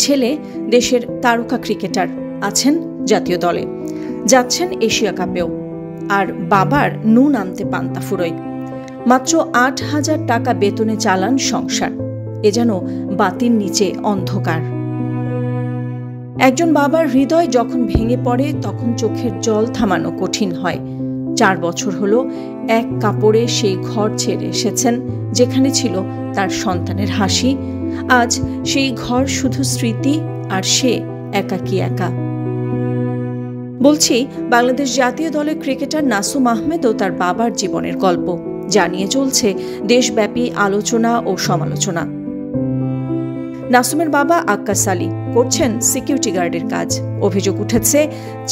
ছেলে দেশের তারকা ক্রিকেটার, আছেন জাতীয় দলে, যাচ্ছেন এশিয়া কাপেও। আর বাবার নুন আনতে পান্তা ফুরোয়। মাত্র ৮,০০০ টাকা বেতনে চালান সংসার। এ যেন বাতির নিচে অন্ধকার। একজন বাবার হৃদয় যখন ভেঙে পড়ে তখন চোখের জল থামানো কঠিন হয়। 4 বছর হলো এক কাপড়ে সেই ঘর ছেড়ে এসেছেন যেখানে ছিল তার সন্তানের হাসি। আজ সেই ঘর শুধু স্মৃতি, আর সে একাকী একা। বলছি, বাংলাদেশ জাতীয় দলের ক্রিকেটার নাসুম আহমেদও তার বাবার জীবনের গল্প জানিয়ে চলছে দেশব্যাপী আলোচনা ও সমালোচনা। নাসুমের বাবা আক্কাস আলী করছেন সিকিউরিটি গার্ডের কাজ। অভিযোগ উঠেছে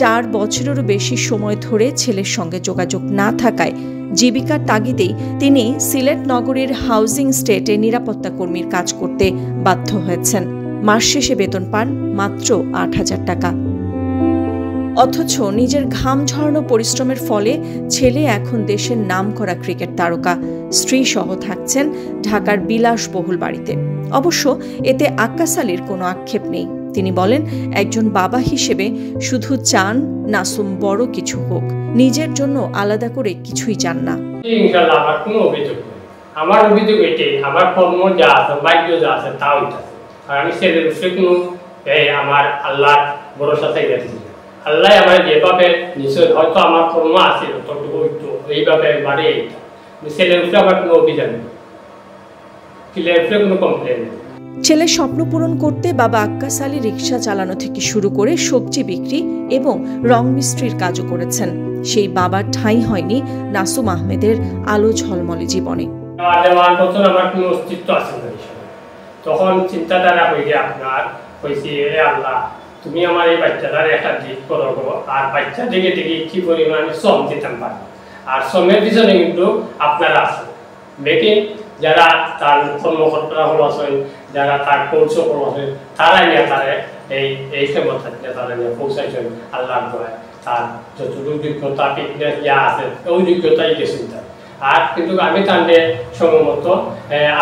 4 বছরেরও বেশি সময় ধরে ছেলের সঙ্গে যোগাযোগ না থাকায় জীবিকার তাগিদেই তিনি সিলেট নগরীর হাউজিং স্টেটে নিরাপত্তা কর্মীর কাজ করতে বাধ্য হয়েছেন। মাস শেষে বেতন পান মাত্র ৮,০০০ টাকা। অথচ নিজের ঘাম ঝরানো পরিশ্রমের ফলে ছেলে এখন দেশের নামকরা ক্রিকেট তারকা। স্ত্রী সহ থাকছেন ঢাকার বিলাসবহুল বাড়িতে। অবশ্য এতে আক্কাস আলীর কোনো আক্ষেপ নেই। তিনি বলেন, একজন বাবা হিসেবে শুধু চান নাসুম বড় কিছু হোক, নিজের জন্য আলাদা করে কিছুই চান না। ইনশাআল্লাহ আমার কোনো অভিযোগ নেই। আমার অভিযোগ এটাই, আমার কর্ম যা আছে, ভাগ্য যা আছে তাও আছে। আর আমি ছেলের উপরে কোনো আমার আল্লাহ ভরসা থেকে দিচ্ছি। আল্লাহ আমার যেভাবে নিশ্চয় হয়তো আমার কর্ম আছে ততটুকু এইভাবে বাড়ে এইটা। ছেলের উপরে আমার কোনো অভিযোগ নেই, ছেলের উপরে কোনো কমপ্লেন নেই। ছেলের স্বপ্ন পূরণ করতে বাবা আক্কাস আলী রিকশা চালানো থেকে শুরু করে সবজি বিক্রি এবং রং মিস্ত্রির কাজও করেছেন। সেই বাবার ঠাঁই হয়নি নাসুম আহমেদের আলো ঝলমলে জীবনে। আমার কোনো অস্তিত্ব আছে না, তখন চিন্তাধারা হয়ে আপনার হয়েছে, আল্লাহ তুমি আমার এই বাচ্চাটার একটা দিক করো, আর বাচ্চা দিকে থেকে কি পরিমাণ আমি শ্রম দিতাম পারি। আর শ্রমের পিছনে কিন্তু আপনারা আছেন, দেখে যারা তার কর্মকর্তারা হল আছেন, যারা তার কোচ আছেন, তারাই নিয়ে তারা এই ক্ষমতা তারা নিয়ে পৌঁছাইছেন। আল্লাহর দয়ায় তার যতটুকু যোগ্যতা ফিটনেস যা আছে ওই যোগ্যতাই গেছেন তার। আর কিন্তু আমি তাদের সম্ভবত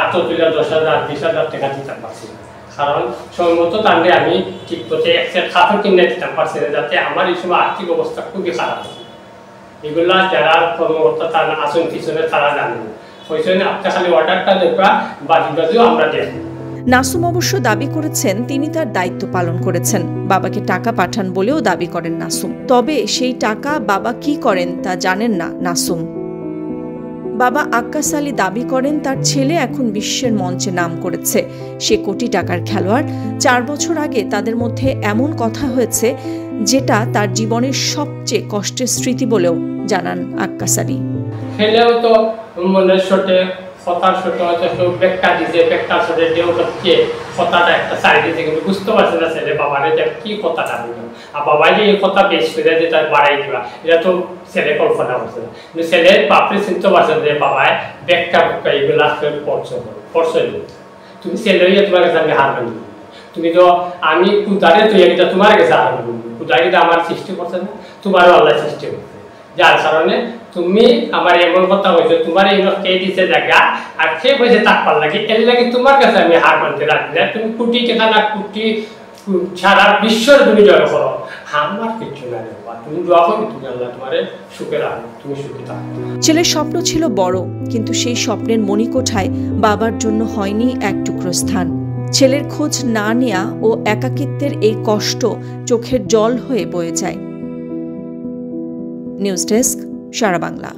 8,000, 10,000, 20,000 টাকা দিতে পারছি না, কারণ সম্ভবত তাদের আমি ঠিক করতে একটা খাবার কিনে দিতে পারছি না, যাতে আমার এই সময় আর্থিক অবস্থা খুবই খারাপ আছে। এগুলা যারা কর্মকর্তা তারা আসন পিছনে তারা জানেন, ওই জন্য আপনার খালি অর্ডারটা দেখা বাকিও আমরা দেখি। নাসুম অবশ্য দাবি করেছেন তিনি তার দায়িত্ব পালন করেছেন। বাবাকে টাকা পাঠান বলেও দাবি করেন নাসুম। তবে সেই টাকা বাবা কি করেন তা জানেন না নাসুম। বাবা আক্কাস আলী দাবি করেন তার ছেলে এখন বিশ্বের মঞ্চে নাম করেছে, সে কোটি টাকার খেলোয়াড়। 4 বছর আগে তাদের মধ্যে এমন কথা হয়েছে যেটা তার জীবনের সবচেয়ে কষ্টের স্মৃতি বলেও জানান আক্কাস আলী। খেলেও তো মনের শটে কথার শটে হয়তো কেউ ব্যাখ্যা দিচ্ছে, ব্যাখ্যার শটে কেউ হচ্ছে কথাটা একটা সাইড দিচ্ছে, কিন্তু বুঝতে পারছে না ছেলে বাবার যে কি কথাটা বলল। আর বাবাই যে এই কথা বেশ করে যে তার বাড়াই দিবা, এটা তো ছেলে কল্পনা করছে না। কিন্তু ছেলের বাপরে চিনতে পারছে যে বাবায় ব্যাখ্যা এইগুলা পড়ছে। তুমি ছেলে হইয়া তোমার কাছে আমি হার মানি, তুমি তো আমি কুদারে তুই এটা তোমার কাছে হার মানি, কুদারিটা আমার সৃষ্টি করছে না, তোমারও আল্লাহ সৃষ্টি করছে। যার কারণে তুমি আমার এমন কথা হয়েছে, তোমার এইগুলো কে দিচ্ছে জায়গা আর সে হয়েছে তাকপাল লাগে, এর লাগে তোমার কাছে আমি হার মানতে রাখি না। তুমি কোটি টাকা না কোটি সারা বিশ্বের তুমি জয় করো, আমার কিছু না, তুমি দোয়া করো, তুমি আল্লাহ তোমার সুখে রাখো, তুমি সুখী থাকো। ছেলের স্বপ্ন ছিল বড়, কিন্তু সেই স্বপ্নের মণিকোঠায় বাবার জন্য হয়নি এক টুকরো স্থান। ছেলের খোঁজ না নেয়া ও একাকিত্বের এই কষ্ট চোখের জল হয়ে বয়ে যায়। নিউজ ডেস্ক, সারা বাংলা।